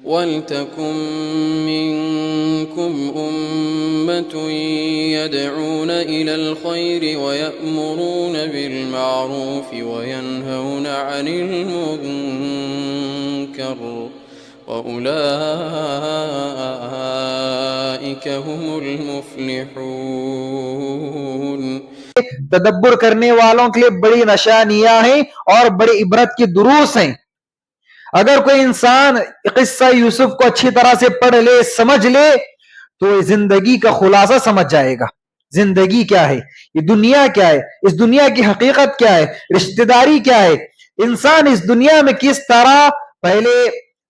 وَلْتَكُن مِّنكُمْ أُمَّةٌ يَدْعُونَ إِلَى الْخَيْرِ وَيَأْمُرُونَ بِالْمَعْرُوفِ وَيَنْهَوْنَ عَنِ الْمُنكَرِ وَأُولَٰئِكَ هُمُ الْمُفْلِحُونَ۔ تدبر کرنے والوں کے لیے بڑی نشانیاں ہیں اور بڑی عبرت کی دروس ہیں۔ اگر کوئی انسان قصہ یوسف کو اچھی طرح سے پڑھ لے، سمجھ لے، تو زندگی کا خلاصہ سمجھ جائے گا۔ زندگی کیا ہے، یہ دنیا کیا ہے، اس دنیا کی حقیقت کیا ہے، رشتہ داری کیا ہے، انسان اس دنیا میں کس طرح پہلے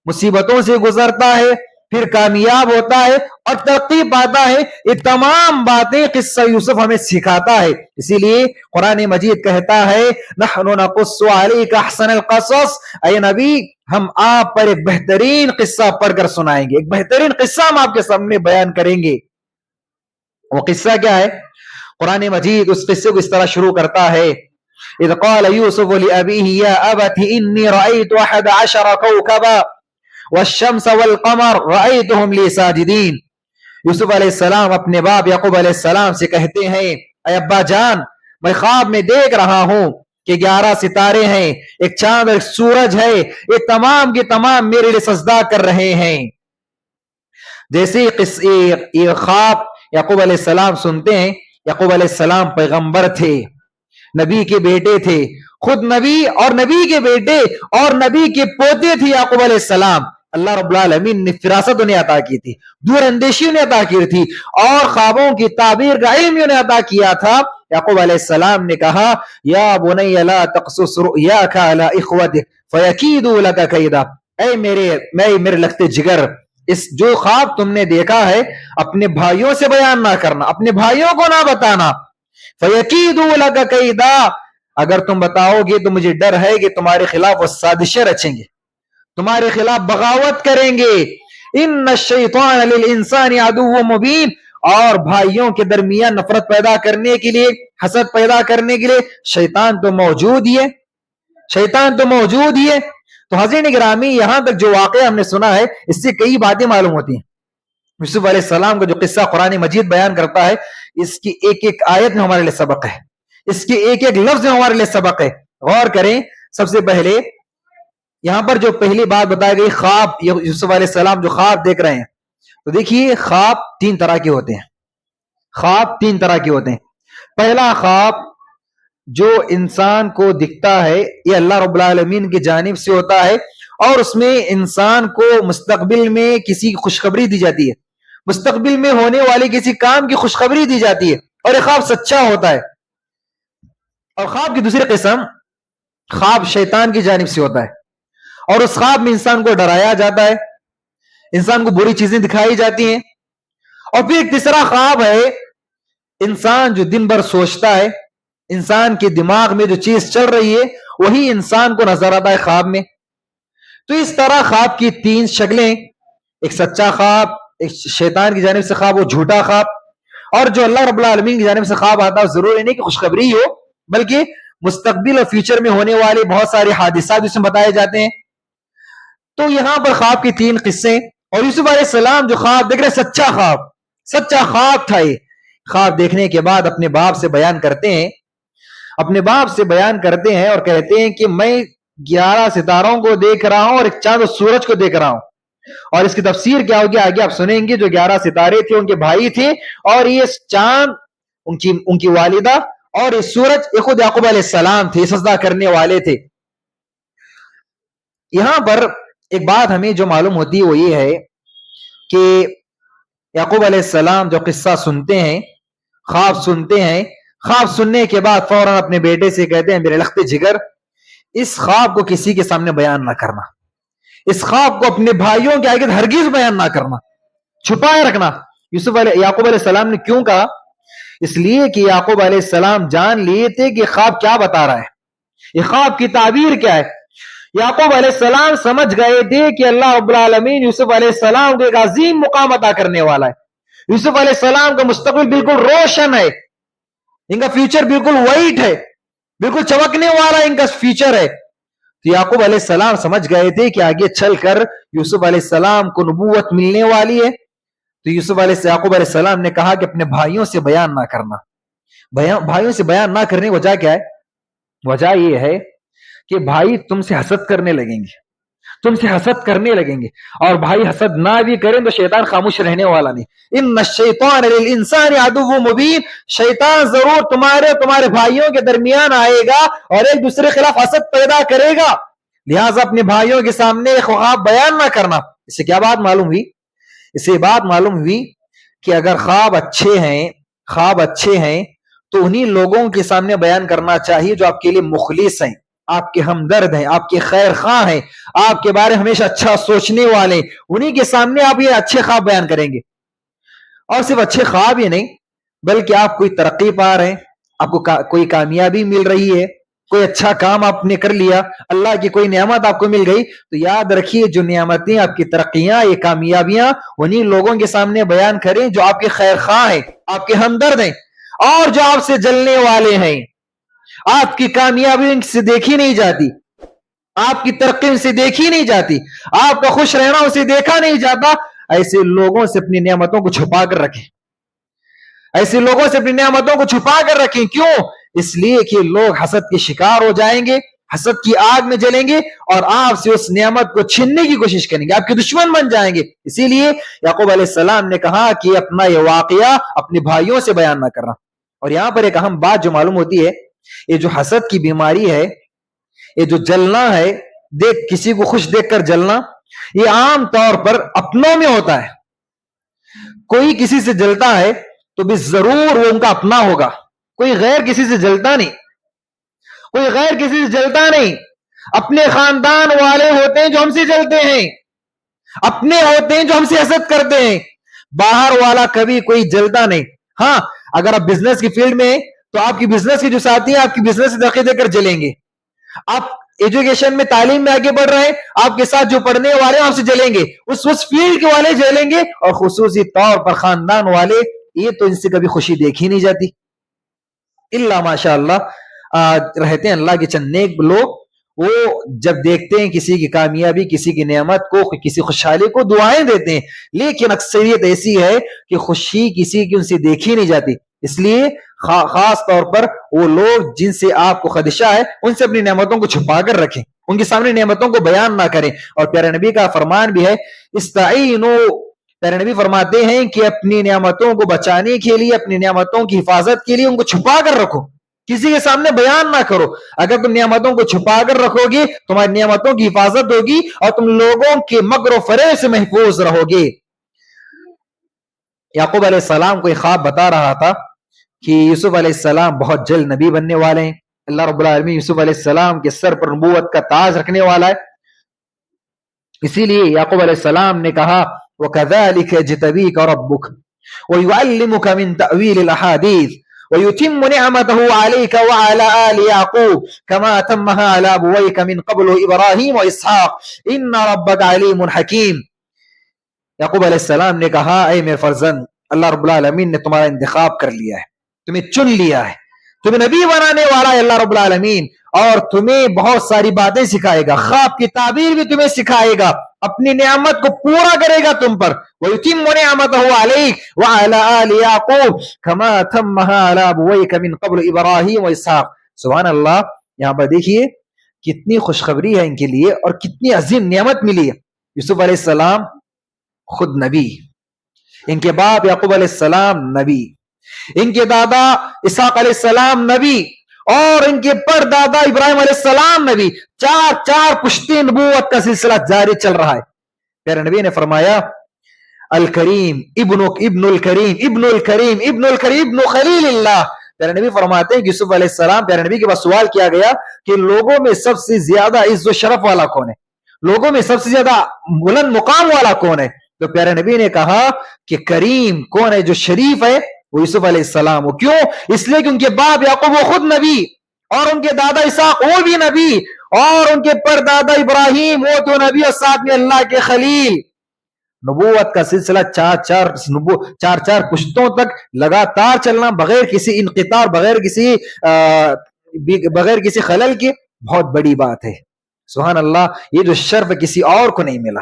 مصیبتوں سے گزرتا ہے، پھر کامیاب ہوتا ہے اور ترقی پاتا ہے، یہ تمام باتیں قصہ یوسف ہمیں سکھاتا ہے۔ اسی لیے قرآن مجید کہتا ہے نحن نقص علیک احسن القصص، اے نبی ہم آپ پر ایک بہترین قصہ پڑھ کر سنائیں گے، ایک بہترین قصہ ہم آپ کے سامنے بیان کریں گے۔ وہ قصہ کیا ہے؟ قرآن مجید اس قصے کو اس طرح شروع کرتا ہے اذ قال یوسف لأبیہ یا ابت انی رأیت 11 کوکبا والشمس والقمر رأیتهم لی ساجدین۔ یوسف علیہ السلام اپنے باپ یعقوب علیہ السلام سے کہتے ہیں اے ابا جان، میں خواب میں دیکھ رہا ہوں کہ 11 ستارے ہیں، ایک چاند اور ایک سورج ہے، یہ تمام کے تمام میرے لیے سجدہ کر رہے ہیں۔ جیسے یہ خواب یعقوب علیہ السلام سنتے ہیں، یعقوب علیہ السلام پیغمبر تھے، نبی کے بیٹے تھے، خود نبی اور نبی کے بیٹے اور نبی کے پوتے تھے یعقوب علیہ السلام۔ اللہ رب العالمین نے فراست انہیں عطا کی تھی، دور اندیشی انہیں عطا کی تھی، اور خوابوں کی تعبیر کا علم انہیں عطا کیا تھا۔ یعقوب علیہ السلام نے کہا یا بنی لا تقصص رؤیاک علی اخوتک فیکیدوا لک کیدا، اے میرے لخت جگر، اس جو خواب تم نے دیکھا ہے اپنے بھائیوں سے بیان نہ کرنا، اپنے بھائیوں کو نہ بتانا۔ فیکیدوا لک کیدا، اگر تم بتاؤ گے تو مجھے ڈر ہے کہ تمہارے خلاف وہ سازشیں رچیں گے، تمہارے خلاف بغاوت کریں گے۔ ان الشیطان للانسان عدو مبین، اور بھائیوں کے درمیان نفرت پیدا کرنے کے لیے، حسد پیدا کرنے کے لیے شیطان تو موجود ہی ہے، شیطان تو موجود ہی ہے۔ تو حضرین گرامی، یہاں تک جو واقعہ ہم نے سنا ہے اس سے کئی باتیں معلوم ہوتی ہیں۔ یوسف علیہ السلام کا جو قصہ قرآن مجید بیان کرتا ہے، اس کی ایک ایک آیت میں ہمارے لیے سبق ہے، اس کے ایک ایک لفظ میں ہمارے لیے سبق ہے۔ غور کریں، سب سے پہلے یہاں پر جو پہلی بات بتائی گئی خواب، یوسف علیہ السلام جو خواب دیکھ رہے ہیں، تو دیکھیے خواب 3 طرح کے ہوتے ہیں، خواب 3 طرح کے ہوتے ہیں۔ پہلا خواب جو انسان کو دکھتا ہے یہ اللہ رب العالمین کی جانب سے ہوتا ہے، اور اس میں انسان کو مستقبل میں کسی کی خوشخبری دی جاتی ہے، مستقبل میں ہونے والے کسی کام کی خوشخبری دی جاتی ہے، اور یہ خواب سچا ہوتا ہے۔ اور خواب کی دوسری قسم خواب شیطان کی جانب سے ہوتا ہے، اور اس خواب میں انسان کو ڈرایا جاتا ہے، انسان کو بری چیزیں دکھائی جاتی ہیں۔ اور پھر ایک تیسرا خواب ہے انسان جو دن بھر سوچتا ہے، انسان کے دماغ میں جو چیز چل رہی ہے وہی انسان کو نظر آتا ہے خواب میں۔ تو اس طرح خواب کی 3 شکلیں، ایک سچا خواب، ایک شیطان کی جانب سے خواب، وہ جھوٹا خواب، اور جو اللہ رب العالمین کی جانب سے خواب آتا ہے ضروری نہیں کہ خوشخبری ہو، بلکہ مستقبل اور فیوچر میں ہونے والے بہت سارے حادثات اس میں بتائے جاتے ہیں۔ تو یہاں پر خواب کی 3 قصے، اور یوسف علیہ السلام جو خواب دیکھ رہے سچا خواب، سچا خواب تھا۔ یہ خواب دیکھنے کے بعد اپنے باپ سے بیان کرتے ہیں، اپنے باپ سے بیان کرتے ہیں اور کہتے ہیں کہ میں 11 ستاروں کو دیکھ رہا ہوں اور ایک چاند و سورج کو دیکھ رہا ہوں۔ اور اس کی تفسیر کیا ہوگی آگے آپ سنیں گے۔ جو 11 ستارے تھے ان کے بھائی تھے، اور یہ چاند ان کی والدہ، اور یہ سورج یہ خود یعقوب علیہ السلام تھے، سجدہ کرنے والے تھے۔ یہاں پر ایک بات ہمیں جو معلوم ہوتی ہے وہ یہ ہے کہ یعقوب علیہ السلام جو قصہ سنتے ہیں، خواب سنتے ہیں، خواب سننے کے بعد فوراً اپنے بیٹے سے کہتے ہیں میرے لخت جگر، اس خواب کو کسی کے سامنے بیان نہ کرنا، اس خواب کو اپنے بھائیوں کے آگے ہرگز بیان نہ کرنا، چھپائے رکھنا۔ یعقوب علیہ السلام نے کیوں کہا؟ اس لیے کہ یعقوب علیہ السلام جان لیے تھے کہ خواب کیا بتا رہا ہے، یہ خواب کی تعبیر کیا ہے۔ یعقوب علیہ السلام سمجھ گئے تھے کہ اللہ رب العالمین یوسف علیہ السلام کو ایک عظیم مقام عطا کرنے والا ہے۔ یوسف علیہ السلام کا مستقبل بالکل روشن ہے، ان کا فیوچر بالکل وائٹ ہے، بالکل چمکنے والا ان کا فیوچر ہے۔ تو یعقوب علیہ السلام سمجھ گئے تھے کہ آگے چل کر یوسف علیہ السلام کو نبوت ملنے والی ہے. تو یعقوب علیہ السلام نے کہا کہ اپنے بھائیوں سے بیان نہ کرنا. بھائیوں سے بیان نہ کرنے کی وجہ کیا ہے؟ وجہ یہ ہے کہ بھائی تم سے حسد کرنے لگیں گے، تم سے حسد کرنے لگیں گے، اور بھائی حسد نہ بھی کریں تو شیطان خاموش رہنے والا نہیں. ان الشیطان للانسان عدو مبین، شیطان ضرور تمہارے بھائیوں کے درمیان آئے گا اور ایک دوسرے کے خلاف حسد پیدا کرے گا. لہٰذا اپنے بھائیوں کے سامنے خواب بیان نہ کرنا. اس سے کیا بات معلوم ہوئی؟ اس سے بات معلوم ہوئی کہ اگر خواب اچھے ہیں تو انہی لوگوں کے سامنے بیان کرنا چاہیے جو آپ کے لیے مخلص ہیں، آپ کے ہمدرد ہیں، آپ کے خیر خواہ ہیں، آپ کے بارے ہمیشہ اچھا سوچنے والے. انہی کے سامنے آپ یہ اچھے خواب بیان کریں گے. اور صرف اچھے خواب ہی نہیں، بلکہ آپ کوئی ترقی پا رہے ہیں، آپ کو کوئی کامیابی مل رہی ہے، کوئی اچھا کام آپ نے کر لیا، اللہ کی کوئی نعمت آپ کو مل گئی، تو یاد رکھیے جو نعمتیں، آپ کی ترقیاں، یہ کامیابیاں انہی لوگوں کے سامنے بیان کریں جو آپ کے خیر خواہ ہیں، آپ کے ہمدرد ہیں، اور جو آپ سے جلنے والے ہیں. آپ کی کامیابی ان سے دیکھی نہیں جاتی، آپ کی ترقی ان سے دیکھی نہیں جاتی، آپ کا خوش رہنا ان سے دیکھا نہیں جاتا. ایسے لوگوں سے اپنی نعمتوں کو چھپا کر رکھیں، ایسے لوگوں سے اپنی نعمتوں کو چھپا کر رکھیں. کیوں؟ اس لیے کہ لوگ حسد کے شکار ہو جائیں گے، حسد کی آگ میں جلیں گے اور آپ سے اس نعمت کو چھیننے کی کوشش کریں گے، آپ کے دشمن بن جائیں گے. اسی لیے یعقوب علیہ السلام نے کہا کہ اپنا یہ واقعہ اپنے بھائیوں سے بیان نہ کرنا. اور یہاں پر ایک اہم بات جو معلوم ہوتی ہے، یہ جو حسد کی بیماری ہے، یہ جو جلنا ہے، کسی کو خوش دیکھ کر جلنا، یہ عام طور پر اپنوں میں ہوتا ہے. کوئی کسی سے جلتا ہے تو بھی ضرور وہ ان کا اپنا ہوگا، کوئی غیر کسی سے جلتا نہیں، کوئی غیر کسی سے جلتا نہیں. اپنے خاندان والے ہوتے ہیں جو ہم سے جلتے ہیں، اپنے ہوتے ہیں جو ہم سے حسد کرتے ہیں. باہر والا کبھی کوئی جلتا نہیں. ہاں، اگر آپ بزنس کی فیلڈ میں ہیں تو آپ کی بزنس کے جو ساتھی ہیں آپ کی بزنس سے ترقی دے کر جلیں گے. آپ ایجوکیشن میں، تعلیم میں آگے بڑھ رہے ہیں، آپ کے ساتھ جو پڑھنے والے ہیں آپ سے جلیں گے، اس فیلڈ کے والے جلیں گے. اور خصوصی طور پر خاندان والے، یہ تو ان سے کبھی خوشی دیکھی نہیں جاتی. اللہ ماشاء اللہ رہتے ہیں اللہ کے چند نیک لوگ، وہ جب دیکھتے ہیں کسی کی کامیابی، کسی کی نعمت کو، کسی خوشحالی کو، دعائیں دیتے ہیں. لیکن اکثریت ایسی ہے کہ خوشی کسی کی ان سے دیکھی نہیں جاتی. اس لیے خاص طور پر وہ لوگ جن سے آپ کو خدشہ ہے ان سے اپنی نعمتوں کو چھپا کر رکھیں، ان کے سامنے نعمتوں کو بیان نہ کریں. اور پیارے نبی کا فرمان بھی ہے، استعینوا، پیارے نبی فرماتے ہیں کہ اپنی نعمتوں کو بچانے کے لیے، اپنی نعمتوں کی حفاظت کے لیے ان کو چھپا کر رکھو، کسی کے سامنے بیان نہ کرو. اگر تم نعمتوں کو چھپا کر رکھو گے، تمہاری نعمتوں کی حفاظت ہوگی اور تم لوگوں کے مکر و فریب سے محفوظ رہو گے. یعقوب علیہ السلام کو ایک خواب بتا رہا تھا کہ یوسف علیہ السلام بہت جلد نبی بننے والے ہیں. اللہ رب العالمین یوسف علیہ السلام کے سر پر نبوت کا تاج رکھنے والا ہے. اسی لیے یعقوب علیہ السلام نے کہا وَكَذَلِكَ يَجْتَبِيكَ رَبُّكَ وَيُعَلِّمُكَ مِن تَأْوِيلِ الْأَحَادِيثِ وَيُتِمُّ نِعْمَتَهُ عَلَيْكَ وَعَلَى آلِ يَعْقُوبَ كَمَا أَتَمَّهَا عَلَى أَبَوَيْكَ مِن قَبْلُ إِبْرَاهِيمَ وَإِسْحَاقَ إِنَّ رَبَّكَ عَلِيمٌ حَكِيمٌ. یعقوب علیہ السلام نے کہا اے میرے فرزند، اللہ رب العالمین نے تمہارا انتخاب کر لیا ہے، تمہیں چن لیا ہے، تمہیں نبی بنانے والا ہے اللہ رب العالمین، اور تمہیں بہت ساری باتیں سکھائے گا، خواب کی تعبیر بھی تمہیں سکھائے گا، اپنی نعمت کو پورا کرے گا تم پر. وَيُتِمُّ نِعْمَتَهُ عَلَيْكَ وَعَلَى آلِ يَعْقُوبَ كَمَا أَتَمَّهَا عَلَى أَبَوَيْكَ مِن قَبْلُ إِبْرَاهِيمَ وَإِسْحَاقَ. سبحان اللہ. یہاں پر دیکھیے کتنی خوشخبری ہے ان کے لیے اور کتنی عظیم نعمت ملی ہے. یوسف علیہ السلام خود نبی، ان کے باپ یعقوب علیہ السلام نبی، ان کے دادا اسحاق علیہ السلام نبی، اور ان کے پر دادا ابراہیم علیہ السلام نبی. چار پشتے نبوت کا سلسلہ جاری چل رہا ہے. پیارے نبی نے فرمایا الکریم ابن الکریم ابن الکریم ابن الکریم ابن خلیل اللہ. پیارے نبی فرماتے ہیں کہ یوسف علیہ السلام، پیارے نبی کے پاس سوال کیا گیا کہ لوگوں میں سب سے زیادہ عز و شرف والا کون ہے، لوگوں میں سب سے زیادہ بلند مقام والا کون ہے؟ تو پیارے نبی نے کہا کہ کریم کون ہے، جو شریف ہے، وہ یوسف علیہ السلام. وہ کیوں؟ اس لیے کہ ان کے باپ یعقوب وہ خود نبی، اور ان کے دادا اسحاق وہ بھی نبی، اور ان کے پر دادا ابراہیم وہ تو نبی، اور ساتھ میں اللہ کے خلیل. نبوت کا سلسلہ چار پشتوں تک لگاتار چلنا بغیر کسی انقطاع، بغیر کسی خلل کے، بہت بڑی بات ہے. سبحان اللہ, یہ جو شرف کسی اور کو نہیں ملا.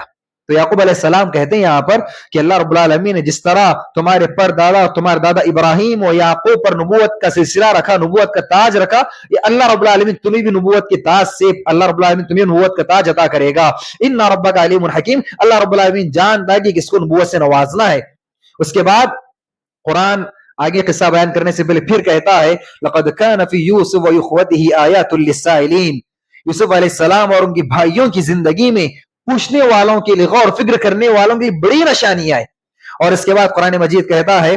تو یعقوب علیہ السلام کہتے ہیں یہاں پر کہ اللہ رب العالمین نے جس طرح تمہارے پر دادا تمہارے دادا ابراہیم و یعقوب پر نبوت کا سلسلہ رکھا, نبوت کا تاج رکھا, یہ اللہ رب العالمین تمہیں بھی نبوت کے تاج سے اللہ رب العالمین تمہیں نبوت کا تاج عطا کرے گا. ان ربک علیم حکیم, اللہ رب العالمین جانتا ہے کہ کس کو نبوت سے نوازنا ہے. اس کے بعد قرآن آگے قصہ بیان کرنے سے پہلے پھر کہتا ہے لقد كان في يوسف واخوته آیات للسائلین, یوسف علیہ السلام اور ان کے بھائیوں کی زندگی میں پوچھنے والوں کے لیے, غور فکر کرنے والوں کی بڑی نشانیاں ہیں. اور اس کے بعد قرآن مجید کہتا ہے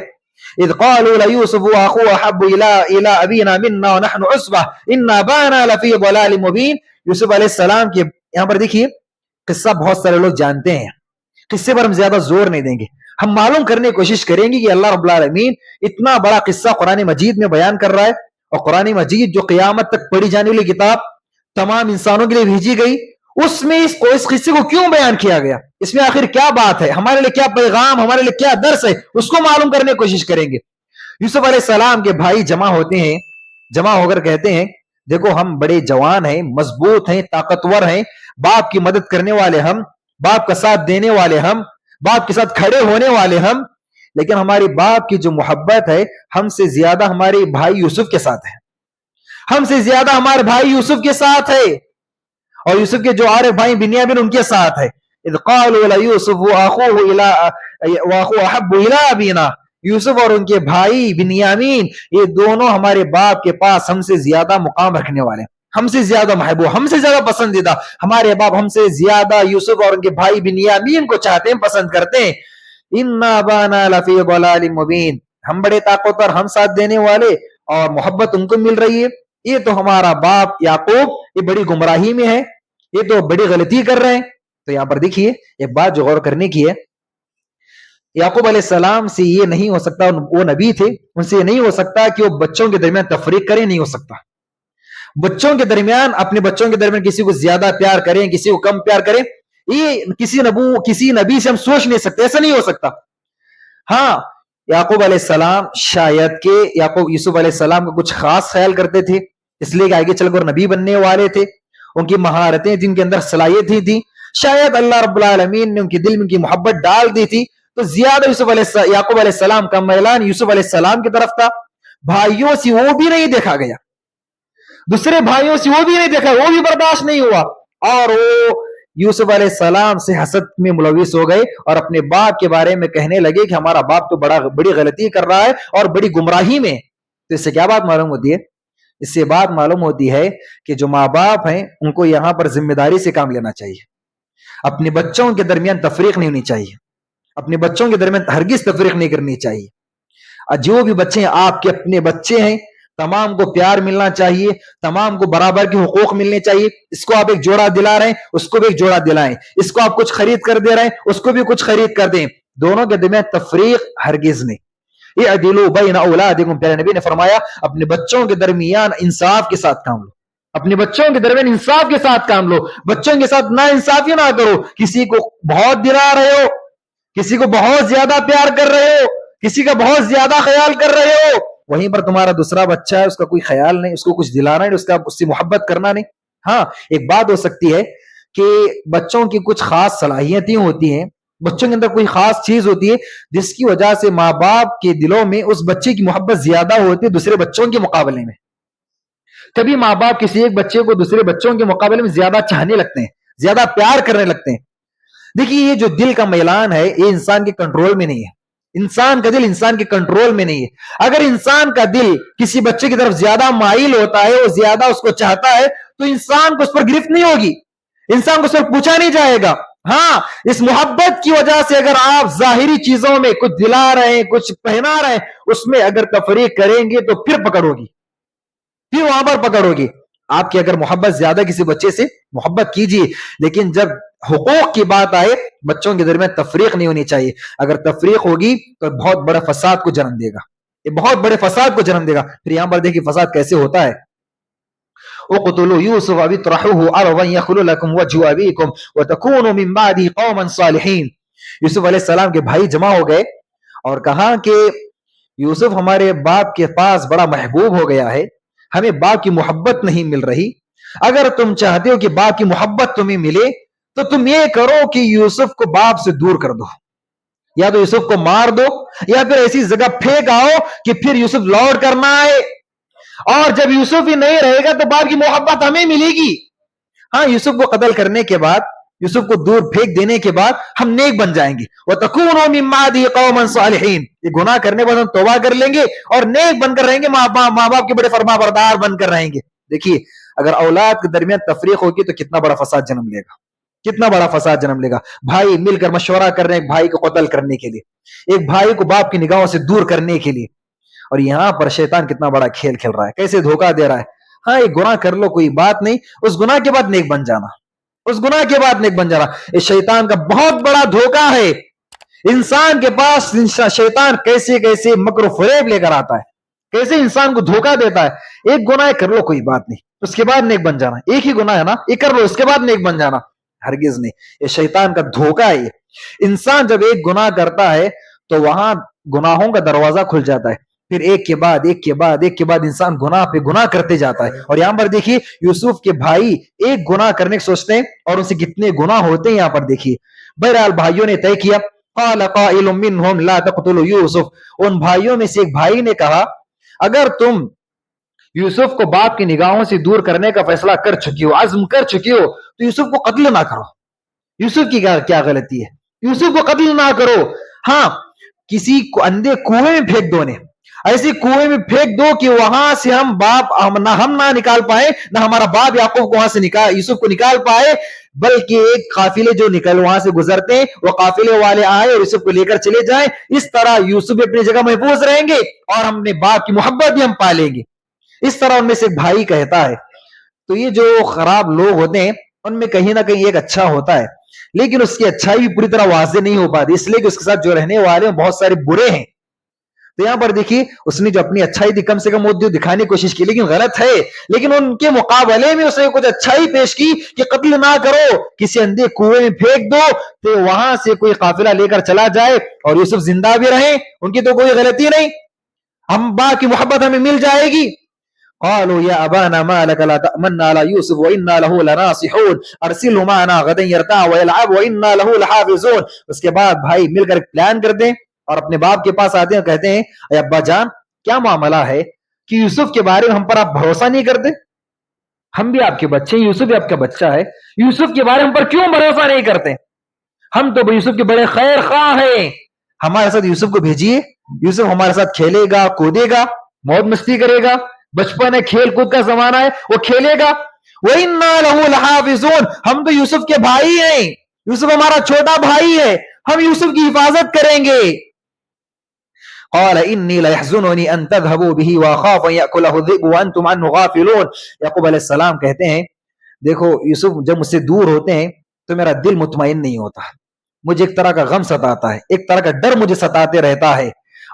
اذ قالوا ليوسف واخوه احب الى ابينا منا ونحن عصبه ان ابانا لفي ضلال مبين. یوسف علیہ السلام کے یہاں پر دیکھیے قصہ بہت سارے لوگ جانتے ہیں, قصے پر ہم زیادہ زور نہیں دیں گے, ہم معلوم کرنے کی کوشش کریں گے کہ اللہ رب العالمین اتنا بڑا قصہ قرآن مجید میں بیان کر رہا ہے, اور قرآن مجید جو قیامت تک پڑھی جانے والی کتاب تمام انسانوں کے لیے بھیجی گئی, اس میں اس قصے کو کیوں بیان کیا گیا, اس میں آخر کیا بات ہے, ہمارے لیے کیا پیغام, ہمارے لیے کیا درس ہے, اس کو معلوم کرنے کی کوشش کریں گے. یوسف علیہ السلام کے بھائی جمع ہوتے ہیں, جمع ہو کر کہتے ہیں دیکھو ہم بڑے جوان ہیں, مضبوط ہیں, طاقتور ہیں, باپ کی مدد کرنے والے ہم, باپ کا ساتھ دینے والے ہم, باپ کے ساتھ کھڑے ہونے والے ہم, لیکن ہماری باپ کی جو محبت ہے ہم سے زیادہ ہمارے بھائی یوسف کے ساتھ ہے, ہم سے زیادہ ہمارے بھائی یوسف کے ساتھ ہے, اور یوسف کے جو اور بھائی بنیامین ان کے ساتھ ہے. اذ قالوا ليوسف واخوه احب الى ابينا, یوسف اور ان کے بھائی بنیامین یہ دونوں ہمارے باپ کے پاس ہم سے زیادہ مقام رکھنے والے, ہم سے زیادہ محبوب, ہم سے زیادہ پسندیدہ, ہمارے باپ ہم سے زیادہ یوسف اور ان کے بھائی بنیامین کو چاہتے ہیں, پسند کرتے ہیں. ان ابانا لفی ضلال مبین, ہم بڑے طاقتور, ہم ساتھ دینے والے, اور محبت ان کو مل رہی ہے. یہ تو ہمارا باپ یعقوب یہ بڑی گمراہی میں ہے, یہ تو بڑی غلطی کر رہے ہیں. تو یہاں پر دیکھیے ایک بات جو غور کرنے کی ہے, یعقوب علیہ السلام سے یہ نہیں ہو سکتا, وہ نبی تھے, ان سے یہ نہیں ہو سکتا کہ وہ بچوں کے درمیان تفریق کریں, نہیں ہو سکتا. بچوں کے درمیان, اپنے بچوں کے درمیان کسی کو زیادہ پیار کریں, کسی کو کم پیار کریں, یہ کسی نبی سے ہم سوچ نہیں سکتے, ایسا نہیں ہو سکتا. ہاں یعقوب علیہ السلام شاید کہ یعقوب یوسف علیہ السلام کا کچھ خاص خیال کرتے تھے, اس لیے کہ آگے چل کر نبی بننے والے تھے, ان کی مہارتیں جن کے اندر صلاحیتیں تھیں, شاید اللہ رب العالمین نے ان کے دل میں ان کی محبت ڈال دی تھی, تو زیادہ یعقوب علیہ السلام کا میلان یوسف علیہ السلام کی طرف تھا. بھائیوں سے وہ بھی نہیں دیکھا گیا, دوسرے بھائیوں سے وہ بھی نہیں دیکھا, وہ بھی برداشت نہیں ہوا, اور وہ یوسف علیہ السلام سے حسد میں ملوث ہو گئے اور اپنے باپ کے بارے میں کہنے لگے کہ ہمارا باپ تو بڑی غلطی کر رہا ہے اور بڑی گمراہی میں. تو اس سے کیا بات معلوم ہوتی ہے, اس سے بات معلوم ہوتی ہے کہ جو ماں باپ ہیں ان کو یہاں پر ذمہ داری سے کام لینا چاہیے, اپنے بچوں کے درمیان تفریق نہیں ہونی چاہیے, اپنے بچوں کے درمیان ہرگز تفریق نہیں کرنی چاہیے. جو بھی بچے ہیں آپ کے اپنے بچے ہیں, تمام کو پیار ملنا چاہیے, تمام کو برابر کے حقوق ملنے چاہیے. اس کو آپ ایک جوڑا دلا رہے ہیں, اس کو بھی ایک جوڑا دلائیں, اس کو آپ کچھ خرید کر دے رہے ہیں, اس کو بھی کچھ خرید کر دیں, دونوں کے درمیان تفریق ہرگز نہیں. اعدلوا بین اولادکم, پیارے نبی نے فرمایا اپنے بچوں کے درمیان انصاف کے ساتھ کام لو, اپنے بچوں کے درمیان انصاف کے ساتھ کام لو, بچوں کے ساتھ نا انصافی نہ کرو, کسی کو بہت دلا رہے ہو, کسی کو بہت زیادہ پیار کر رہے ہو, کسی کا بہت زیادہ خیال کر رہے ہو, وہیں پر تمہارا دوسرا بچہ ہے, اس کا کوئی خیال نہیں, اس کو کچھ دلانا نہیں, اس سے محبت کرنا نہیں. ہاں ایک بات ہو سکتی ہے کہ بچوں کی کچھ خاص صلاحیتیں ہوتی ہیں, بچوں کے اندر کوئی خاص چیز ہوتی ہے جس کی وجہ سے ماں باپ کے دلوں میں اس بچے کی محبت زیادہ ہوتی ہے دوسرے بچوں کے مقابلے میں. کبھی ماں باپ کسی ایک بچے کو دوسرے بچوں کے مقابلے میں زیادہ چاہنے لگتے ہیں, زیادہ پیار کرنے لگتے ہیں. دیکھیے یہ جو دل کا میلان ہے یہ انسان کے کنٹرول میں نہیں ہے, انسان کا دل انسان کے کنٹرول میں نہیں ہے. اگر انسان کا دل کسی بچے کی طرف زیادہ مائل ہوتا ہے, وہ زیادہ اس کو چاہتا ہے, تو انسان کو اس پر گرفت نہیں ہوگی, انسان کو اس پر پوچھا نہیں جائے گا. ہاں اس محبت کی وجہ سے اگر آپ ظاہری چیزوں میں کچھ دلا رہے ہیں, کچھ پہنا رہے ہیں, اس میں اگر تفریق کریں گے تو پھر پکڑ ہوگی, پھر وہاں پر پکڑ ہوگی. آپ کی اگر محبت زیادہ کسی بچے سے محبت کیجیے, لیکن جب حقوق کی بات آئے بچوں کے درمیان تفریق نہیں ہونی چاہیے. اگر تفریق ہوگی تو بہت بڑے فساد کو جنم دے گا, یہ بہت بڑے فساد کو جنم دے گا. پھر یہاں پر دیکھیے فساد کیسے ہوتا ہے. اقتلوا يوسف او اطرحوه ارضا يخل لكم وجه ابيكم وتكونوا من بعده قوما صالحين. یوسف علیہ السلام کے بھائی جمع ہو گئے اور کہا کہ یوسف ہمارے باپ کے پاس بڑا محبوب ہو گیا ہے, ہمیں باپ کی محبت نہیں مل رہی, اگر تم چاہتے ہو کہ باپ کی محبت تمہیں ملے تو تم یہ کرو کہ یوسف کو باپ سے دور کر دو، یا تو یوسف کو مار دو یا پھر ایسی جگہ پھینک آؤ کہ پھر یوسف لوٹ کر نہ آئے، اور جب یوسف ہی نہیں رہے گا تو باپ کی محبت ہمیں ملے گی۔ ہاں، یوسف کو قتل کرنے کے بعد، یوسف کو دور پھینک دینے کے بعد ہم نیک بن جائیں گے، وَتَكُونُوا مِن بَعْدِهِ قَوْمًا صَالِحِينَ، یہ گناہ کرنے بعد ہم توبہ کر لیں گے اور نیک بن کر رہیں گے، ماں باپ کے بڑے فرما بردار بن کر رہیں گے۔ دیکھیے، اگر اولاد کے درمیان تفریق ہوگی تو کتنا بڑا فساد جنم لے گا، کتنا بڑا فساد جنم لے گا۔ بھائی مل کر مشورہ کر رہے ہیں ایک بھائی کو قتل کرنے کے لیے، ایک بھائی کو باپ کی نگاہوں سے دور کرنے کے لیے، اور یہاں پر شیطان کتنا بڑا کھیل کھیل رہا ہے، کیسے دھوکہ دے رہا ہے۔ ہاں، ایک گناہ کر لو کوئی بات نہیں، اس گناہ کے بعد نیک بن جانا، اس گناہ کے بعد نیک بن جانا، اس شیطان کا بہت بڑا دھوکہ ہے۔ انسان کے پاس شیطان کیسے کیسے مکر و فریب لے کر آتا ہے، کیسے انسان کو دھوکہ دیتا ہے۔ ایک گناہ کر لو کوئی بات نہیں، اس کے بعد نیک بن جانا، ایک ہی گناہ ہے نا، ایک کر لو اس کے بعد نیک بن جانا، ہرگز نہیں، یہ شیطان کا دھوکہ ہے۔ انسان جب ایک گناہ کرتا ہے تو وہاں گناہوں کا دروازہ کھل جاتا ہے، پھر ایک کے بعد ایک کے بعد ایک کے بعد انسان گناہ پہ گناہ کرتے جاتا ہے۔ اور یہاں پر دیکھیے یوسف کے بھائی ایک گناہ کرنے کے سوچتے ہیں اور ان سے کتنے گناہ ہوتے ہیں، یہاں پر دیکھیے۔ بہرحال بھائیوں نے طے کیا، قال قائل منهم لا تقتلوا یوسف، ان بھائیوں میں سے ایک بھائی نے کہا اگر تم یوسف کو باپ کی نگاہوں سے دور کرنے کا فیصلہ کر چکی ہو، عزم کر چکی ہو، تو یوسف کو قتل نہ کرو۔ یوسف کی کیا غلطی ہے؟ یوسف کو قتل نہ کرو، ہاں کسی کو اندھے کنویں میں پھینک دو، نے ایسی کنویں میں پھینک دو کہ وہاں سے ہم نہ نکال پائے، نہ ہمارا باپ یعقوب کو وہاں سے یوسف کو نکال پائے، بلکہ ایک قافلے جو وہاں سے گزرتے ہیں وہ قافلے والے آئے اور یوسف کو لے کر چلے جائیں، اس طرح یوسف اپنی جگہ محفوظ رہیں گے اور ہم نے باپ کی محبت بھی ہم پالیں گے۔ اس طرح ان میں سے ایک بھائی کہتا ہے۔ تو یہ جو خراب لوگ ہوتے ہیں ان میں کہیں نہ کہیں ایک اچھا ہوتا ہے، لیکن اس کی اچھائی بھی پوری طرح واضح نہیں ہو پاتی، اس لیے کہ اس کے ساتھ جو رہنے والے ہیں بہت سارے برے ہیں۔ تو یہاں پر دیکھیے اس نے جو اپنی اچھائی تھی کم سے کم وہ دکھانے کی کوشش کی، لیکن غلط ہے، لیکن ان کے مقابلے میں اس نے کچھ اچھائی پیش کی کہ قتل نہ کرو، کسی اندھے کنویں میں پھینک دو تو وہاں سے کوئی قافلہ لے کر چلا جائے اور یوسف زندہ بھی رہیں، ان کی تو کوئی غلطی نہیں، ہم باپ کی محبت ہمیں مل جائے گی۔ قالوا يا ابانا ما لك لا تأمنا على يوسف وانا له لناصحون ارسله معنا غدا يرتع ويلعب وانا له لحافظون۔ اس کے بعد بھائی مل کر پلان کرتے ہیں اور اپنے باپ کے پاس آتے ہیں اور کہتے ہیں اے ابا جان کیا معاملہ ہے کہ یوسف کے بارے میں ہم پر آپ بھروسہ نہیں کرتے؟ ہم بھی آپ کے بچے ہیں، یوسف بھی آپ کا بچہ ہے، یوسف کے بارے میں ہم پر کیوں بھروسہ نہیں کرتے؟ ہم تو یوسف کے بڑے خیر خواہ ہیں، ہمارے ساتھ یوسف کو بھیجیے، یوسف ہمارے ساتھ کھیلے گا، کودے گا، موج مستی کرے گا، بچپن ہے، کھیل کود کا زمانہ ہے، وہ کھیلے گا۔ وَإِنَّا لَهُ لَحَافِظُونَ، ہم تو یوسف کے بھائی ہیں، یوسف ہمارا چھوٹا بھائی ہے، ہم یوسف کی حفاظت کریں گے۔ قال انی ليحزنني ان تذهبوا به واخاف ان ياكله الذئب وانتم عنه غافلون۔ یعقوب علیہ السلام کہتے ہیں دیکھو یوسف جب مجھ سے دور ہوتے ہیں تو میرا دل مطمئن نہیں ہوتا، مجھے ایک طرح کا غم ستاتا ہے، ایک طرح کا ڈر مجھے ستاتے رہتا ہے،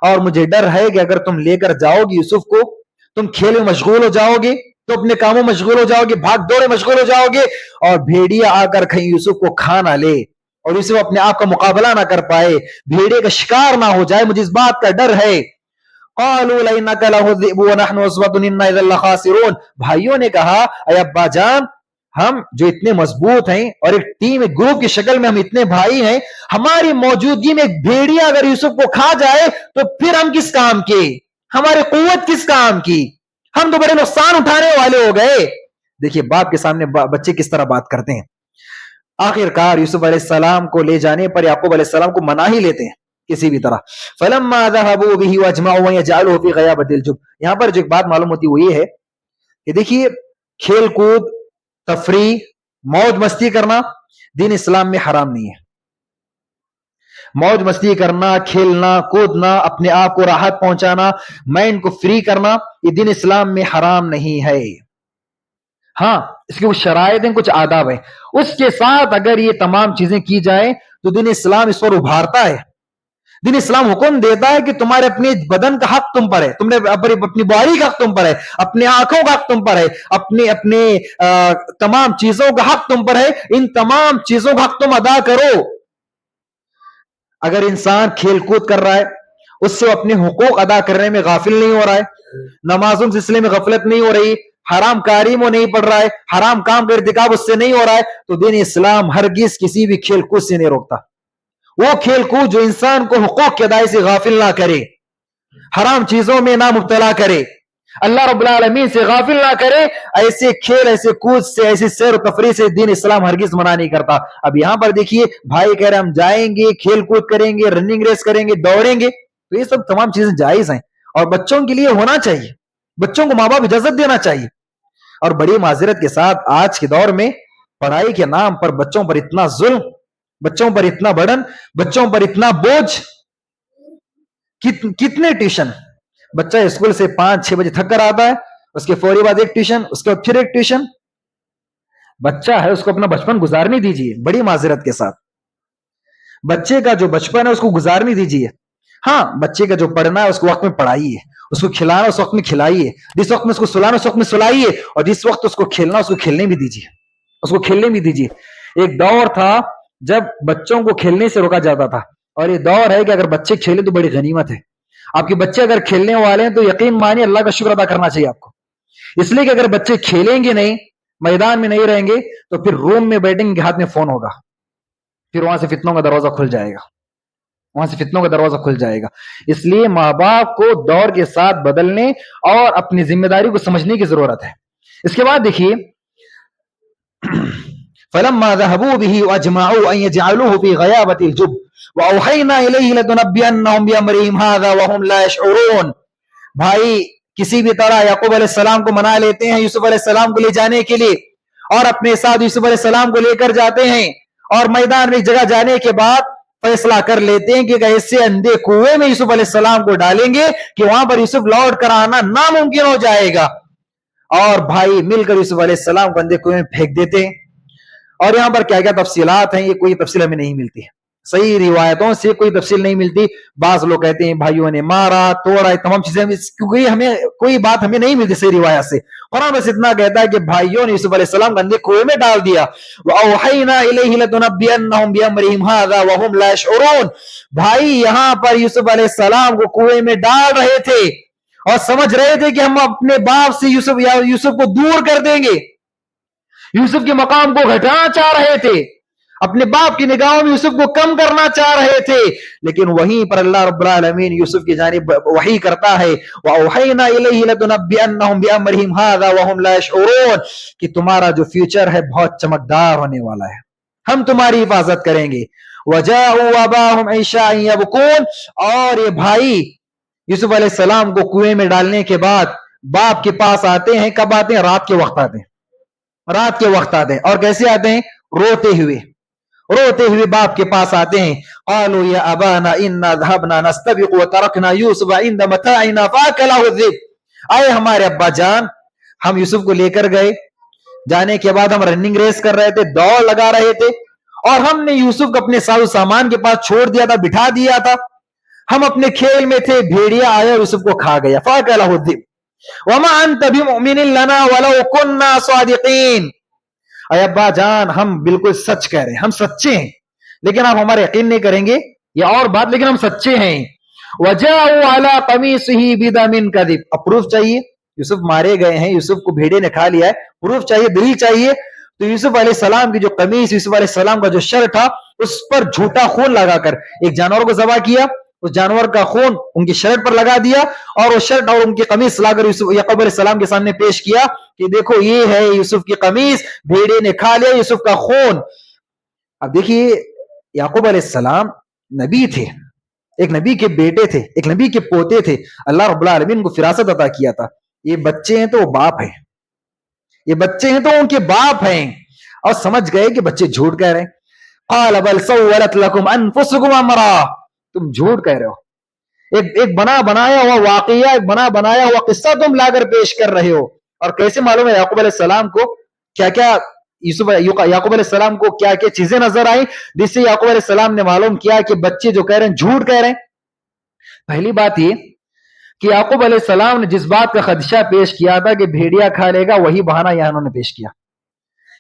اور مجھے ڈر ہے کہ اگر تم لے کر جاؤ گے یوسف کو، تم کھیل میں مشغول ہو جاؤ گے، تو اپنے کاموں میں مشغول ہو جاؤ گے، بھاگ دوڑے مشغول ہو جاؤ گے، اور بھیڑیا آ کر کہیں یوسف کو کھا نہ لے اور یوسف اپنے آپ کا مقابلہ نہ کر پائے، بھیڑے کا شکار نہ ہو جائے، مجھے اس بات کا ڈر ہے۔ قالوا لئن اكله الذئب ونحن عصبة انا اذا لخاسرون۔ بھائیوں نے کہا اے ابا جان ہم جو اتنے مضبوط ہیں اور ایک ٹیم ایک گروپ کی شکل میں ہم اتنے بھائی ہیں، ہماری موجودگی میں ایک بھیڑیا اگر یوسف کو کھا جائے تو پھر ہم کس کام کے، ہماری قوت کس کام کی، ہم تو بڑے نقصان اٹھانے والے ہو گئے۔ دیکھیے باپ کے سامنے بچے کس طرح بات کرتے ہیں۔ آخر کار یوسف علیہ السلام کو لے جانے پر یعقوب علیہ السلام کو منا ہی لیتے ہیں کسی بھی طرح۔ فلما ذهبوا به واجمعوا يجعلوه في غيابة الجب۔ یہاں پر جو ایک بات معلوم ہوتی وہ یہ ہے کہ دیکھیے کھیل کود، تفریح، موج مستی کرنا دین اسلام میں حرام نہیں ہے۔ موج مستی کرنا، کھیلنا کودنا، اپنے آپ کو راحت پہنچانا، مائنڈ کو فری کرنا، یہ دین اسلام میں حرام نہیں ہے۔ ہاں اس کے کچھ شرائط ہیں، کچھ آداب ہیں، اس کے ساتھ اگر یہ تمام چیزیں کی جائیں تو دین اسلام اس پر ابھارتا ہے۔ دین اسلام حکم دیتا ہے کہ تمہارے اپنے بدن کا حق تم پر ہے، تم نے اپنی باڈی کا حق تم پر ہے، اپنے آنکھوں کا حق تم پر ہے، اپنے تمام چیزوں کا حق تم پر ہے، ان تمام چیزوں کا حق تم ادا کرو۔ اگر انسان کھیل کود کر رہا ہے اس سے اپنے حقوق ادا کرنے میں غافل نہیں ہو رہا ہے، نمازوں کے سلسلے میں غفلت نہیں ہو رہی، حرام کاری وہ نہیں پڑھ رہا ہے, حرام کام کا ارتکاب اس سے نہیں ہو رہا ہے, تو دین اسلام ہرگز کسی بھی کھیل کود سے نہیں روکتا. وہ کھیل کود جو انسان کو حقوق کے ادائی سے غافل نہ کرے, حرام چیزوں میں نہ مبتلا کرے, اللہ رب العالمین سے غافل نہ کرے, ایسے کھیل, ایسے کود سے, ایسی سیر و تفریح سے دین اسلام ہرگز منع نہیں کرتا. اب یہاں پر دیکھیے بھائی کہہ رہے ہم جائیں گے, کھیل کود کریں گے, رننگ ریس کریں گے, دوڑیں گے, تو یہ سب تمام چیزیں جائز ہیں اور بچوں کے لیے ہونا چاہیے. بچوں کو ماں باپ اجازت دینا چاہیے. اور بڑی معذرت کے ساتھ آج کے دور میں پڑھائی کے نام پر بچوں پر اتنا ظلم, بچوں پر اتنا برڈن, بچوں پر اتنا بوجھ. کتنے ٹیوشن, بچہ اسکول سے 5-6 بجے تھک کر آتا ہے, اس کے فوری بعد ایک ٹیوشن, اس کے بعد پھر ایک ٹیوشن. بچہ ہے, اس کو اپنا بچپن گزارنے دیجیے. بڑی معذرت کے ساتھ بچے کا جو بچپن ہے اس کو گزارنے دیجیے. ہاں, بچے کا جو پڑھنا ہے اس کو وقت میں پڑھائیے, اس کو کھلانا اس وقت میں کھلائیے, جس وقت میں اس کو سلانا اس وقت میں سلائیے, اور جس وقت اس کو کھیلنا اس کو کھیلنے بھی دیجیے, اس کو کھیلنے بھی دیجیے. ایک دور تھا جب بچوں کو کھیلنے سے روکا جاتا تھا, اور یہ دور ہے کہ اگر بچے کھیلیں تو بڑی غنیمت ہے. آپ کے بچے اگر کھیلنے والے ہیں تو یقین مانیے اللہ کا شکر ادا کرنا چاہیے آپ کو, اس لیے کہ اگر بچے کھیلیں گے نہیں, میدان میں نہیں رہیں گے, تو پھر روم میں بیٹھیں گے, ہاتھ میں فون ہوگا, پھر وہاں سے فتنوں کا دروازہ کھل جائے گا, وہاں سے فتنوں کا دروازہ کھل جائے گا. اس لیے ماں باپ کو دور کے ساتھ بدلنے اور اپنی ذمہ داری کو سمجھنے کی ضرورت ہے. اس کے بعد دیکھیے فلما ذهبوا به واجمعوا ان يجعلوه في غيابة الجب واوحينا اليه لتنبئنهم بامرهم هذا وهم لا يشعرون. بھائی کسی بھی طرح یعقوب علیہ السلام کو منا لیتے ہیں یوسف علیہ السلام کو لے جانے کے لیے, اور اپنے ساتھ یوسف علیہ السلام کو لے کر جاتے ہیں, اور میدان میں ایک جگہ جانے کے بعد فیصلہ کر لیتے ہیں کہ ایسے اندھے کنویں میں یوسف علیہ السلام کو ڈالیں گے کہ وہاں پر یوسف لوٹ کر آنا ناممکن ہو جائے گا. اور بھائی مل کر یوسف علیہ السلام کو اندھے کنویں میں پھینک دیتے ہیں. اور یہاں پر کیا کیا تفصیلات ہیں, یہ کوئی تفصیل ہمیں نہیں ملتی ہے, صحیح روایتوں سے کوئی تفصیل نہیں ملتی. بعض لوگ کہتے ہیں بھائیوں نے مارا توڑا, تمام چیزیں, کیونکہ ہمیں کوئی بات ہمیں نہیں ملتی صحیح روایت سے. قرآن بس اتنا کہتا ہے کہ بھائیوں نے یوسف علیہ السلام کو اندھے کنویں میں ڈال دیا. وَأَوْحَيْنَا إِلَيْهِ لَتُنَبِّئَنَّهُمْ بِأَمْرِهِمْ هَذَا وَهُمْ لَا يَشْعُرُونَ. بھائی یہاں پر یوسف علیہ السلام کو کنویں میں ڈال رہے تھے اور سمجھ رہے تھے کہ ہم اپنے باپ سے یوسف کو دور کر دیں گے, یوسف کے مقام کو گھٹانا چاہ رہے تھے, اپنے باپ کی نگاہوں میں یوسف کو کم کرنا چاہ رہے تھے. لیکن وہیں پر اللہ رب العالمین یوسف کی جانب وحی کرتا ہے وَأَوْحَيْنَا إِلَيْهِ لَتُنَبِّئَنَّهُمْ بِأَمْرِهِمْ هَذَا وَهُمْ لَا يَشْعُرُونَ, کہ تمہارا جو فیوچر ہے بہت چمکدار ہونے والا ہے, ہم تمہاری حفاظت کریں گے. وَجَاءُوا أَبَاهُمْ عِشَاءً يَبْكُونَ. اور یہ بھائی یوسف علیہ السلام کو کنویں میں ڈالنے کے بعد باپ کے پاس آتے ہیں. کب آتے ہیں؟ رات کے وقت آتے ہیں, رات کے وقت آتے ہیں. اور کیسے آتے ہیں؟ روتے ہوئے, روتے ہوئے باپ کے پاس آتے ہیں. قالوا یا ابانا انا ذهبنا نستبق وتركنا يوسف عند متاعنا فاكله الذئب. اے ہمارے ابا جان, ہم یوسف کو لے کر گئے, جانے کے بعد ہم رننگ ریس کر رہے تھے, دوڑ لگا رہے تھے, اور ہم نے یوسف کو اپنے ساز و سامان کے پاس چھوڑ دیا تھا, بٹھا دیا تھا, ہم اپنے کھیل میں تھے, بھیڑیا آیا یوسف کو کھا گیا. فاكله الذئب وما انت بمؤمن لنا ولو كنا صادقين. اے ابا جان ہم بالکل سچ کہہ رہے ہیں, ہم سچے ہیں, لیکن آپ ہمارے یقین نہیں کریں گے, یہ اور بات, لیکن ہم سچے ہیں. وَجَاءُوا عَلَىٰ قَمِيصِهِ بِدَمٍ كَذِبٍ. اب پروف چاہیے, یوسف مارے گئے ہیں, یوسف کو بھیڑے نے کھا لیا ہے, پروف چاہیے, دلیل چاہیے. تو یوسف علیہ السلام کی جو قمیص, یوسف علیہ السلام کا جو شر تھا, اس پر جھوٹا خون لگا کر ایک جانور کو ذبح کیا, اس جانور کا خون ان کی شرٹ پر لگا دیا, اور وہ شرٹ اور ان کی قمیص لا کر یعقوب علیہ السلام کے سامنے پیش کیا کہ دیکھو یہ ہے یوسف کی قمیص, بھیڑے نے کھا لیا یوسف کا خون. اب دیکھیے یعقوب علیہ السلام نبی تھے, ایک نبی کے بیٹے تھے, ایک نبی کے پوتے تھے, اللہ رب العالمین کو فراست عطا کیا تھا. یہ بچے ہیں تو وہ باپ ہیں, یہ بچے ہیں تو ان کے باپ ہیں, اور سمجھ گئے کہ بچے جھوٹ کہہ رہے ہیں. قال بل سولت لكم انفسكم امرا. تم جھوٹ کہہ رہے ہو, ایک بنا بنایا ہوا واقعہ, ایک بنا بنایا ہوا قصہ تم لا کر پیش کر رہے ہو. اور کیسے معلوم ہے یعقوب علیہ السلام کو کیا کیا, یعقوب علیہ السلام کو کیا کیا چیزیں نظر آئیں جس سے یعقوب علیہ السلام نے معلوم کیا کہ بچے جو کہہ رہے ہیں جھوٹ کہہ رہے ہیں. پہلی بات یہ کہ یعقوب علیہ السلام نے جس بات کا خدشہ پیش کیا تھا کہ بھیڑیا کھا لے گا, وہی بہانہ یہاں انہوں نے پیش کیا.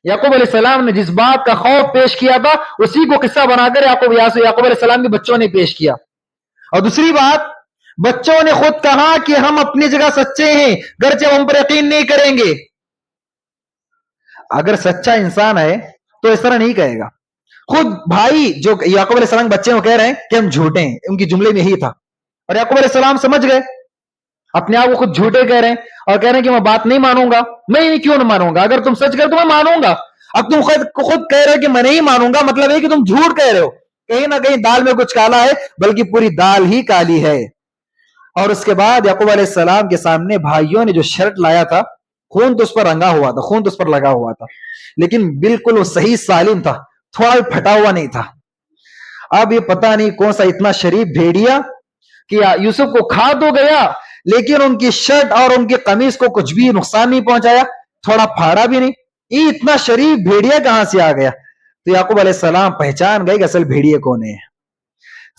یعقوب علیہ السلام نے جس بات کا خوف پیش کیا تھا اسی کو قصہ بنا کر یعقوب علیہ السلام کے بچوں نے پیش کیا. اور دوسری بات, بچوں نے خود کہا کہ ہم اپنی جگہ سچے ہیں, گرچہ ہم پر یقین نہیں کریں گے, اگر سچا انسان ہے تو اس طرح نہیں کہے گا. خود بھائی جو یعقوب علیہ السلام بچے کو کہہ رہے ہیں کہ ہم جھوٹے ہیں, ان کی جملے میں یہی تھا, اور یعقوب علیہ السلام سمجھ گئے, اپنے آپ کو خود جھوٹے کہہ رہے ہیں اور کہہ رہے ہیں کہ میں بات نہیں مانوں گا. میں کیوں نہ مانوں گا؟ اگر تم سچ کہہ تو میں مانوں گا. اب تم خود کہہ رہے ہو کہ میں نہیں مانوں گا, مطلب ہے کہ تم جھوٹ کہہ رہے ہو. کہیں نہ کہیں دال میں کچھ کالا ہے, بلکہ پوری دال ہی کالی ہے. اور اس کے بعد یعقوب علیہ السلام کے سامنے بھائیوں نے جو شرٹ لایا تھا, خون تو اس پر رنگا ہوا تھا, خون تو اس پر لگا ہوا تھا, لیکن بالکل وہ صحیح سالم تھا, تھوڑا بھی پھٹا ہوا نہیں تھا. اب یہ پتہ نہیں کون سا اتنا شریف بھیڑیا کہ یوسف کو کھا تو گیا, لیکن ان کی شرٹ اور ان کی قمیص کو کچھ بھی نقصان نہیں پہنچایا, تھوڑا پھاڑا بھی نہیں. یہ اتنا شریف بھیڑیا کہاں سے آ گیا؟ تو یعقوب علیہ السلام پہچان گئے کہ اصل بھیڑیے کون ہے.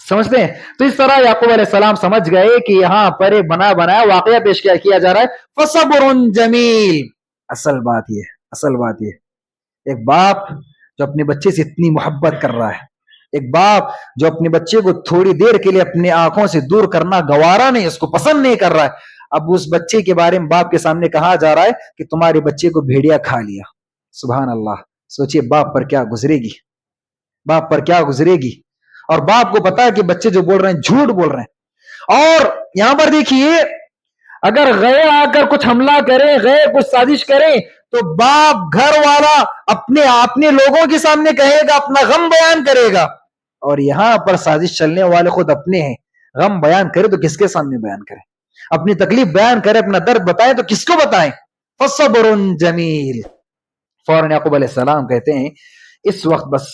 سمجھتے ہیں؟ تو اس طرح یعقوب علیہ السلام سمجھ گئے کہ یہاں پر بنایا واقعہ پیش کیا جا رہا ہے. فصبر جمیل. اصل بات یہ ایک باپ جو اپنے بچے سے اتنی محبت کر رہا ہے, ایک باپ جو اپنے بچے کو تھوڑی دیر کے لیے اپنے آنکھوں سے دور کرنا گوارا نہیں, اس کو پسند نہیں کر رہا ہے. اب اس بچے کے بارے میں باپ کے سامنے کہا جا رہا ہے کہ تمہارے بچے کو بھیڑیا کھا لیا. سبحان اللہ. سوچئے باپ پر کیا گزرے گی. اور باپ کو پتا ہے کہ بچے جو بول رہے ہیں جھوٹ بول رہے ہیں. اور یہاں پر دیکھیے, اگر غیر آ کر کچھ حملہ کرے, غیر کچھ سازش کرے, تو باپ گھر والا اپنے لوگوں کے سامنے کہے گا, اپنا غم بیان کرے گا. اور یہاں پر سازش چلنے والے خود اپنے ہیں. غم بیان کرے تو کس کے سامنے بیان کرے؟ اپنی تکلیف بیان کرے, اپنا درد بتائے تو کس کو بتائیں؟ فصبر جمیل. فوراً یعقوب علیہ السلام کہتے ہیں اس وقت بس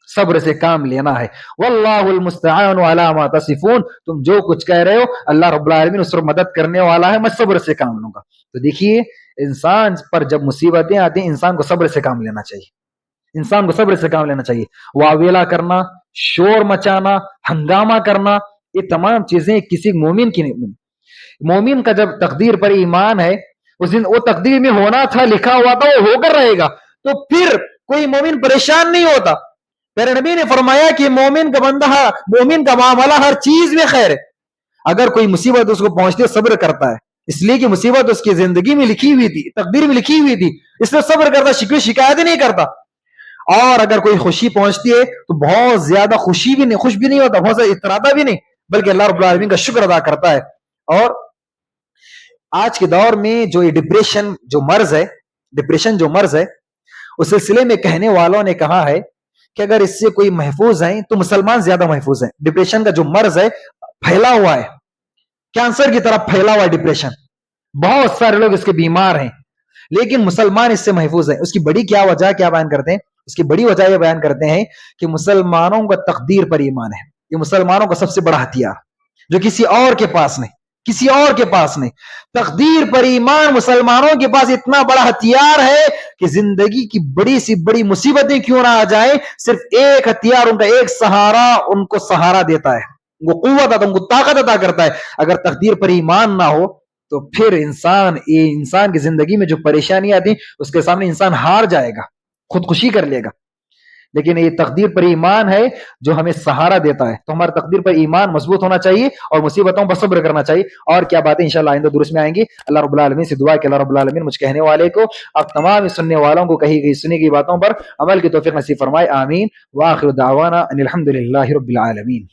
صبر سے کام لینا ہے. واللہ المستعان علی ما تصفون. تم جو کچھ کہہ رہے ہو اللہ رب العالمین اس پر مدد کرنے والا ہے, میں صبر سے کام لوں گا. تو دیکھیے, انسان پر جب مصیبتیں آتی ہیں انسان کو صبر سے کام لینا چاہیے. واویلا کرنا, شور مچانا, ہنگامہ کرنا, یہ تمام چیزیں کسی مومن کی نہیں. مومن کا جب تقدیر پر ایمان ہے, اس دن وہ تقدیر میں ہونا تھا, لکھا ہوا تھا, وہ ہو کر رہے گا, تو پھر کوئی مومن پریشان نہیں ہوتا. میرے نبی نے فرمایا کہ مومن کا معاملہ ہر چیز میں خیر ہے. اگر کوئی مصیبت اس کو پہنچتی ہے صبر کرتا ہے, اس لیے کہ مصیبت اس کی زندگی میں لکھی ہوئی تھی, تقدیر میں لکھی ہوئی تھی, اس لیے صبر کرتا, شکایت نہیں کرتا. اور اگر کوئی خوشی پہنچتی ہے تو بہت زیادہ خوش بھی نہیں ہوتا, بہت زیادہ اتراتا بھی نہیں, بلکہ اللہ رب العالمین کا شکر ادا کرتا ہے. اور آج کے دور میں جو یہ ڈپریشن جو مرض ہے, اس سلسلے میں کہنے والوں نے کہا ہے کہ اگر اس سے کوئی محفوظ ہیں تو مسلمان زیادہ محفوظ ہیں. ڈپریشن کا جو مرض ہے پھیلا ہوا ہے, کینسر کی طرح پھیلا ہوا ہے ڈپریشن, بہت سارے لوگ اس کے بیمار ہیں, لیکن مسلمان اس سے محفوظ ہیں. اس کی بڑی وجہ بیان کرتے ہیں؟ اس کی بڑی وجہ یہ بیان کرتے ہیں کہ مسلمانوں کا تقدیر پر ایمان ہے. یہ مسلمانوں کا سب سے بڑا ہتھیار جو کسی اور کے پاس نہیں. تقدیر پر ایمان مسلمانوں کے پاس اتنا بڑا ہتھیار ہے کہ زندگی کی بڑی سی بڑی مصیبتیں کیوں نہ آ جائیں, صرف ایک ہتھیار, ان کا ایک سہارا ان کو سہارا دیتا ہے, ان کو قوت عطا, ان کو طاقت عطا کرتا ہے. اگر تقدیر پر ایمان نہ ہو تو پھر انسان کی زندگی میں جو پریشانیاں آتی اس کے سامنے انسان ہار جائے گا, خودکشی کر لے گا. لیکن یہ تقدیر پر ایمان ہے جو ہمیں سہارا دیتا ہے. تو ہمارا تقدیر پر ایمان مضبوط ہونا چاہیے اور مصیبتوں پر صبر کرنا چاہیے. اور کیا باتیں انشاءاللہ آئندہ دروس میں آئیں گی. اللہ رب العالمین سے دعا ہے کہ اللہ رب العالمین مجھ کہنے والے کو اب تمام سننے والوں کو کہی گئی سنی گئی باتوں پر عمل کی توفیق نصیب فرمائے. آمین. وآخر دعوانا ان الحمد للہ رب العالمین.